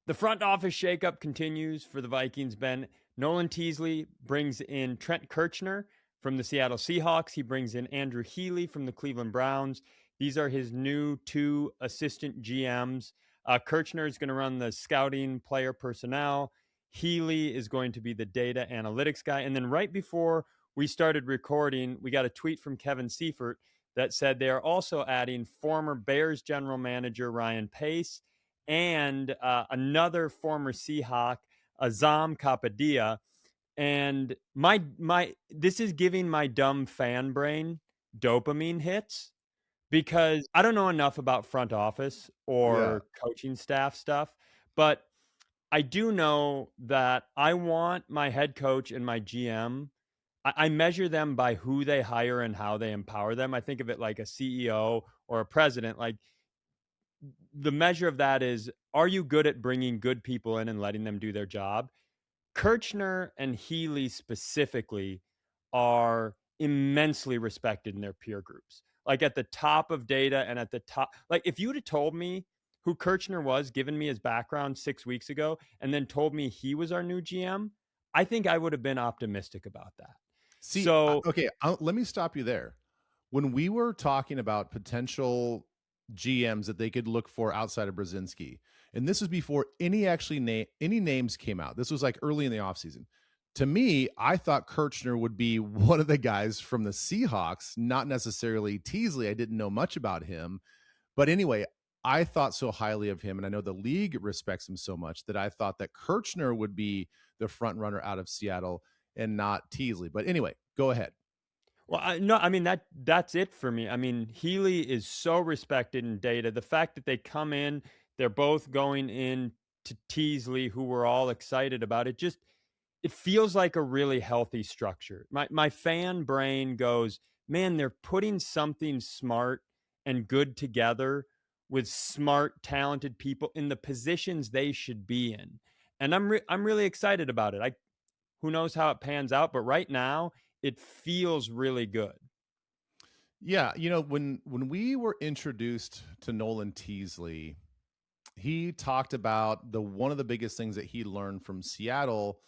The front office shakeup continues for the Vikings, Ben. Nolan Teasley brings in Trent Kirchner from the Seattle Seahawks. He brings in Andrew Healey from the Cleveland Browns. These are his new two assistant GMs. Kirchner is going to run the scouting, player personnel. Healey is going to be the data analytics guy. And then right before we started recording, we got a tweet from Kevin Seifert that said they are also adding former Bears general manager Ryan Pace and another former Seahawk, Azzaam Kapadia. And my this is giving my dumb fan brain dopamine hits because I don't know enough about front office Yeah. or coaching staff stuff, but I do know that I want my head coach and my GM. I measure them by who they hire and how they empower them. I think of it like a CEO or a president. Like the measure of that is, are you good at bringing good people in and letting them do their job? Kirchner and Healey specifically are immensely respected in their peer groups. Like at the top of data and at the top, like if you would have told me who Kirchner was, given me his background 6 weeks ago, and then told me he was our new GM, I think I would have been optimistic about that. See, So okay, let me stop you there. When we were talking about potential GMs that they could look for outside of Brzezinski, and this was before any names came out. This was like early in the offseason. To me, I thought Kirchner would be one of the guys from the Seahawks, not necessarily Teasley. I didn't know much about him. But anyway, I thought so highly of him, and I know the league respects him so much that I thought that Kirchner would be the front runner out of Seattle and not Teasley. But anyway, go ahead. well, no, I mean that's it for me. I mean, Healey is so respected in data. The fact that they come in, they're both going in to Teasley, who we're all excited about. It feels like a really healthy structure. My fan brain goes, man, they're putting something smart and good together with smart, talented people in the positions they should be in, and I'm really excited about it. Who knows how it pans out, but right now it feels really good. Yeah, when we were introduced to Nolan Teasley, he talked about the one of the biggest things that he learned from Seattle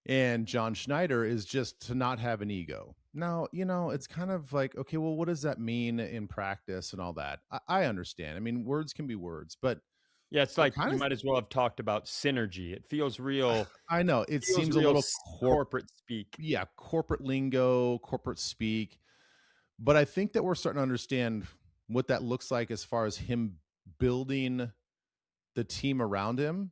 and John Schneider is just to not have an ego. Now, it's kind of like, okay, well, what does that mean in practice and all that? I understand. I mean, words can be words, but Yeah, it's we're like kind you of, might as well have talked about synergy. It feels real. I know it Feels seems a real little corporate speak. yeah, corporate lingo, corporate speak. But I think that we're starting to understand what that looks like as far as him building the team around him.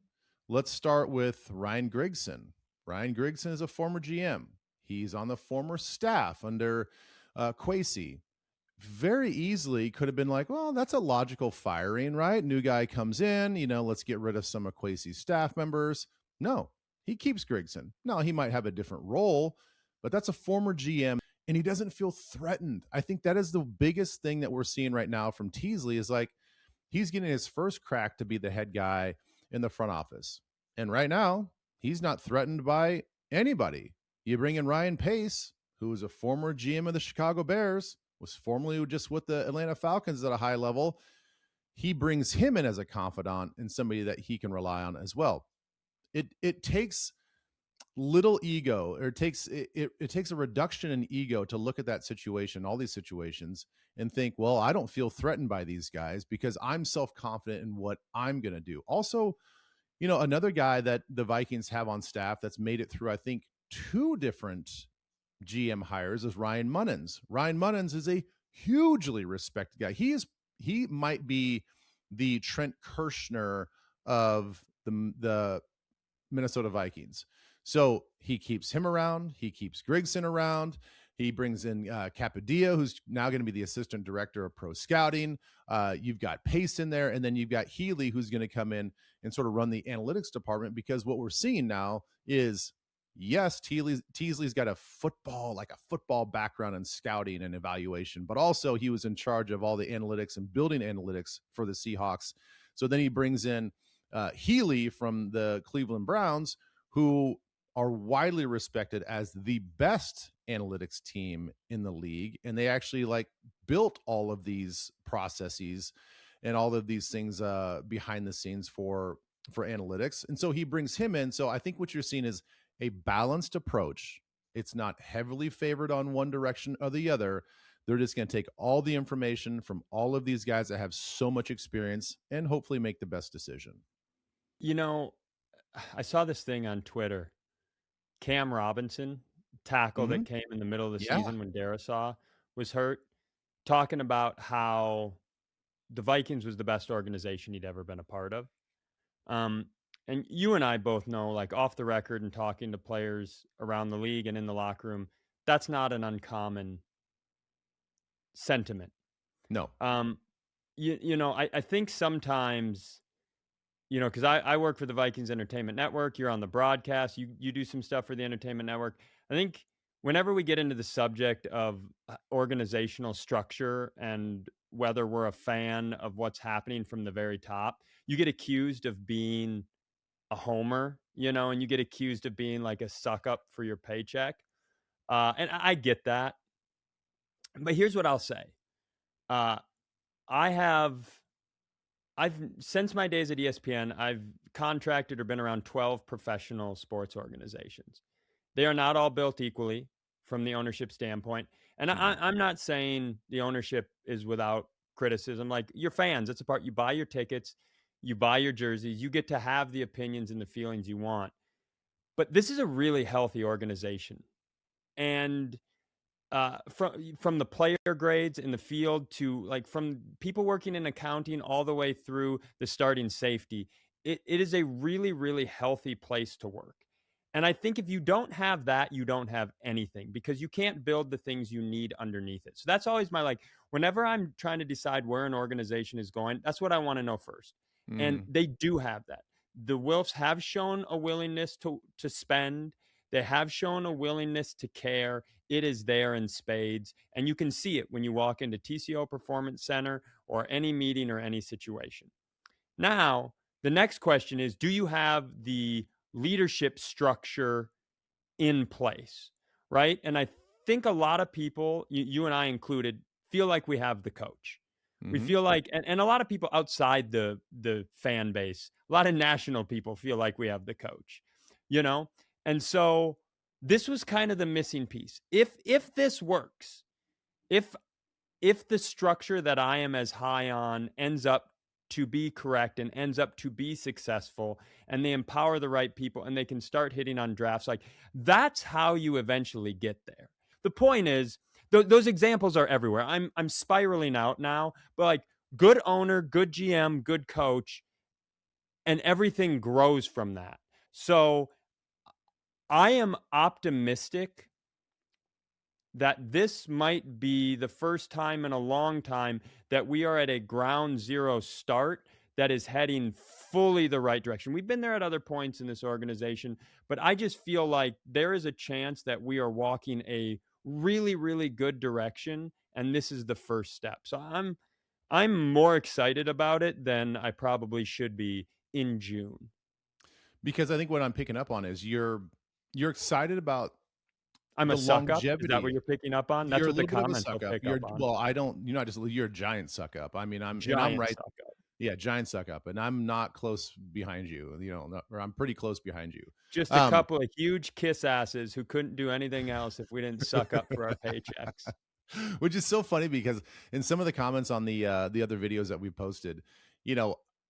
Let's start with Ryan Grigson. Ryan Grigson is a former GM. He's on the former staff under Quasey. Very easily could have been like, well, that's a logical firing, right? New guy comes in, let's get rid of some of Quasey's staff members. No, he keeps Grigson. Now, he might have a different role, but that's a former GM and he doesn't feel threatened. I think that is the biggest thing that we're seeing right now from Teasley is like, he's getting his first crack to be the head guy in the front office. And right now, he's not threatened by anybody. You bring in Ryan Pace, who was a former GM of the Chicago Bears, was formerly just with the Atlanta Falcons at a high level. He brings him in as a confidant and somebody that he can rely on as well. It takes little ego, or it takes a reduction in ego to look at that situation, all these situations, and think, well, I don't feel threatened by these guys because I'm self-confident in what I'm going to do. Also, another guy that the Vikings have on staff that's made it through, I think, two different GM hires is Ryan Munnins. Ryan Munnins is a hugely respected guy. He might be the Trent Kirchner of the Minnesota Vikings. So he keeps him around. He keeps Grigson around. He brings in Kapadia, who's now going to be the assistant director of pro scouting. You've got Pace in there, and then you've got Healey, who's going to come in and sort of run the analytics department, because what we're seeing now is, yes, Teasley's got a football background in scouting and evaluation, but also he was in charge of all the analytics and building analytics for the Seahawks. So then he brings in Healey from the Cleveland Browns, who are widely respected as the best analytics team in the league. And they actually built all of these processes and all of these things behind the scenes for for analytics. And so he brings him in. So I think what you're seeing is a balanced approach. It's not heavily favored on one direction or the other. They're just going to take all the information from all of these guys that have so much experience and hopefully make the best decision. You know, I saw this thing on Twitter. Cam Robinson, tackle Mm-hmm. that came in the middle of the Yeah. season when Darisaw was hurt, talking about how the Vikings was the best organization he'd ever been a part of. And you and I both know, like off the record and talking to players around the league and in the locker room, that's not an uncommon sentiment. No. I think sometimes, because I work for the Vikings Entertainment Network, you're on the broadcast, you do some stuff for the Entertainment Network. I think whenever we get into the subject of organizational structure and whether we're a fan of what's happening from the very top, you get accused of being a homer, and you get accused of being like a suck up for your paycheck. And I get that. But here's what I'll say. I've since my days at ESPN, I've contracted or been around 12 professional sports organizations. They are not all built equally from the ownership standpoint. And I'm not saying the ownership is without criticism. Like your fans, it's a part. You buy your tickets, you buy your jerseys, you get to have the opinions and the feelings you want. But this is a really healthy organization. And from the player grades in the field to like from people working in accounting all the way through the starting safety, it is a really, really healthy place to work. And I think if you don't have that, you don't have anything because you can't build the things you need underneath it. So that's always my whenever I'm trying to decide where an organization is going, that's what I want to know first. And they do have that. The Wilfs have shown a willingness to spend. They have shown a willingness to care. It is there in spades. And you can see it when you walk into TCO Performance Center or any meeting or any situation. Now, the next question is, do you have the leadership structure in place, right? And I think a lot of people, you and I included, feel like we have the coach. We feel like, and a lot of people outside the fan base, a lot of national people feel like we have the coach, And so this was kind of the missing piece. If this works, if the structure that I am as high on ends up to be correct and ends up to be successful and they empower the right people and they can start hitting on drafts, that's how you eventually get there. The point is, those examples are everywhere. I'm spiraling out now, but good owner, good GM, good coach, and everything grows from that. So I am optimistic that this might be the first time in a long time that we are at a ground zero start that is heading fully the right direction. We've been there at other points in this organization, but I just feel like there is a chance that we are walking a really, really good direction, and this is the first step. So I'm more excited about it than I probably should be in June. Because I think what I'm picking up on is you're excited about I'm the a suck up. Is that longevity. what you're picking up on? That's You're a what the little bit of a comments will suck up. pick up on. Well, I don't. You're not just. You're a giant suck up. I mean, I'm Giant right. suck up. Yeah, giant suck up, and I'm not close behind you. Or I'm pretty close behind you. Just a couple of huge kiss asses who couldn't do anything else if we didn't suck up for our paychecks. Which is so funny because in some of the comments on the other videos that we posted,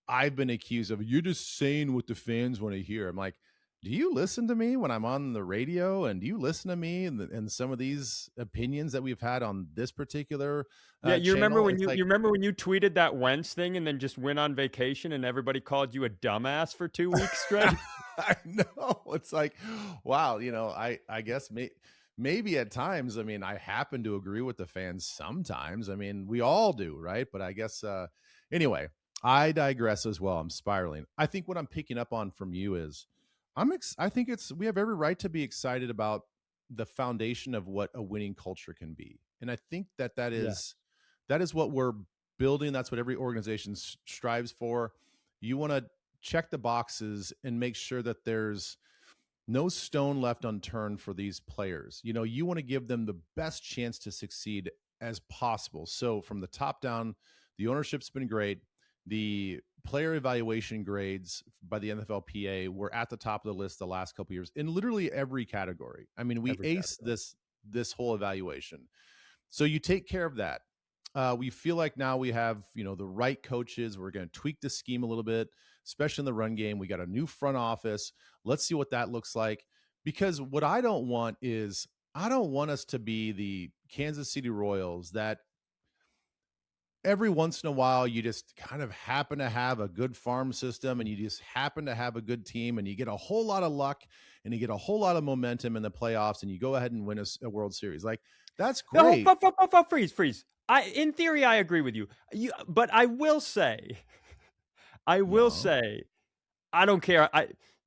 I've been accused of you're just saying what the fans want to hear. I'm like, do you listen to me when I'm on the radio, and do you listen to me and some of these opinions that we've had on this particular yeah, you remember when channel? you remember when you tweeted that Wentz thing and then just went on vacation and everybody called you a dumbass for 2 weeks straight? I know. It's like, wow, I guess maybe at times, I mean, I happen to agree with the fans sometimes. I mean, we all do, right? But I guess anyway, I digress as well. I'm spiraling. I think what I'm picking up on from you is I think we have every right to be excited about the foundation of what a winning culture can be. And I think that is what we're building. That's what every organization strives for. You want to check the boxes and make sure that there's no stone left unturned for these players. You want to give them the best chance to succeed as possible. So from the top down, the ownership's been great. The player evaluation grades by the NFLPA were at the top of the list the last couple of years in literally every category. I mean, we Every aced category. this whole evaluation. So you take care of that. We feel like now we have, the right coaches. We're going to tweak the scheme a little bit, especially in the run game. We got a new front office. Let's see what that looks like. Because what I don't want us to be the Kansas City Royals that every once in a while you just kind of happen to have a good farm system and you just happen to have a good team and you get a whole lot of luck and you get a whole lot of momentum in the playoffs and you go ahead and win a World Series. Like, that's great. No, freeze. In theory, I agree with you. But I will say, I don't care.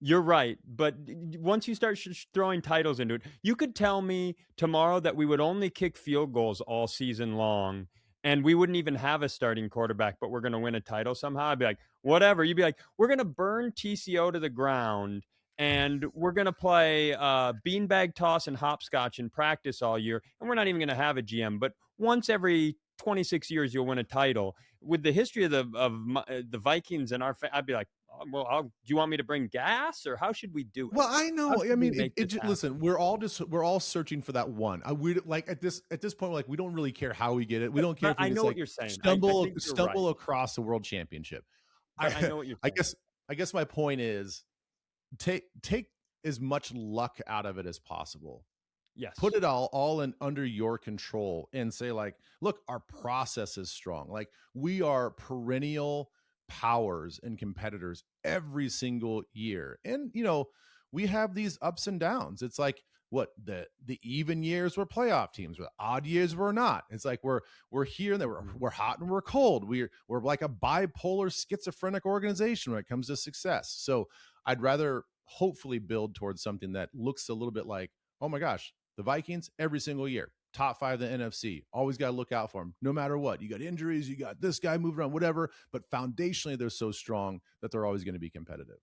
You're right. But once you start throwing titles into it, you could tell me tomorrow that we would only kick field goals all season long and we wouldn't even have a starting quarterback, but we're going to win a title somehow. I'd be like, whatever. You'd be like, we're going to burn TCO to the ground and we're going to play beanbag toss and hopscotch in practice all year. And we're not even going to have a GM. But once every 26 years, you'll win a title. With the history of the Vikings and I'd be like, well, do you want me to bring gas or how should we do it? Well, I know. I mean, listen, we're all searching for that one. We like at this point, like we don't really care how we get it. We don't care if we just what you're saying. Stumble right. across the world championship. I know what you're saying. I guess my point is take as much luck out of it as possible. Yes. Put it all in under your control and say, like, look, our process is strong. Like, we are perennial powers and competitors every single year. And, we have these ups and downs. It's like what the even years were playoff teams, the odd years were not. It's like we're here and there, we're hot and we're cold. We're like a bipolar schizophrenic organization when it comes to success. So I'd rather hopefully build towards something that looks a little bit like, oh my gosh, the Vikings every single year, top 5 in the NFC. Always got to look out for them, no matter what. You got injuries, you got this guy moving around, whatever. But foundationally, they're so strong that they're always going to be competitive.